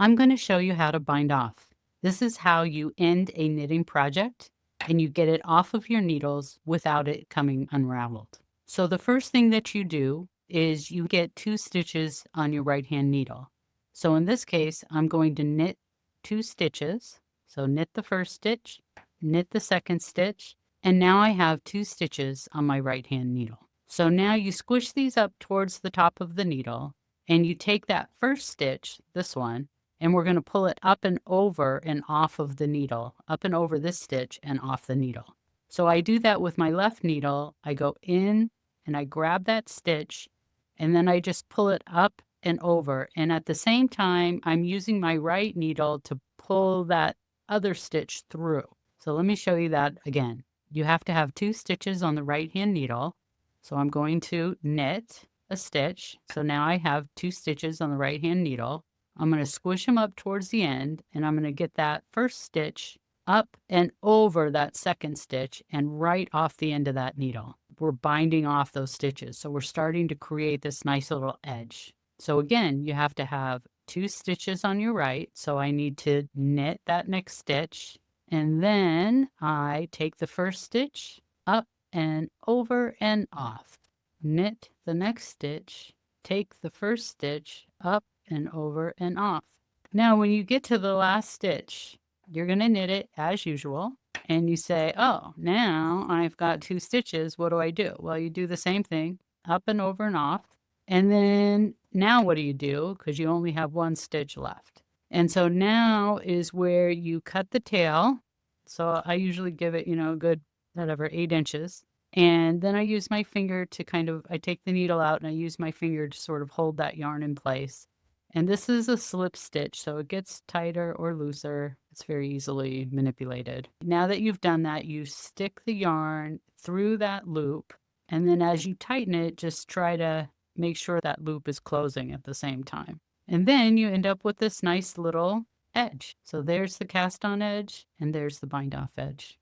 I'm going to show you how to bind off. This is how you end a knitting project and you get it off of your needles without it coming unraveled. So the first thing that you do is you get 2 stitches on your right hand needle. So in this case, I'm going to knit 2 stitches. So knit the first stitch, knit the second stitch, and now I have 2 stitches on my right hand needle. So now you squish these up towards the top of the needle and you take that first stitch, this one, and we're going to pull it up and over and off of the needle, up and over this stitch and off the needle. So I do that with my left needle. I go in and I grab that stitch and then I just pull it up and over. And at the same time, I'm using my right needle to pull that other stitch through. So let me show you that again. You have to have 2 stitches on the right hand needle. So I'm going to knit a stitch. So now I have 2 stitches on the right hand needle. I'm going to squish them up towards the end and I'm going to get that first stitch up and over that second stitch and right off the end of that needle. We're binding off those stitches. So we're starting to create this nice little edge. So again, you have to have 2 stitches on your right. So I need to knit that next stitch and then I take the first stitch up and over and off. Knit the next stitch, take the first stitch up and over and off. Now, when you get to the last stitch, you're going to knit it as usual. And you say, oh, now I've got 2 stitches. What do? Well, you do the same thing, up and over and off. And then now what do? Because you only have 1 stitch left. And so now is where you cut the tail. So I usually give it, a good, whatever, 8 inches. And then I use my finger to I take the needle out and I use my finger to sort of hold that yarn in place. And this is a slip stitch, so it gets tighter or looser. It's very easily manipulated. Now that you've done that, you stick the yarn through that loop. And then as you tighten it, just try to make sure that loop is closing at the same time. And then you end up with this nice little edge. So there's the cast on edge and there's the bind off edge.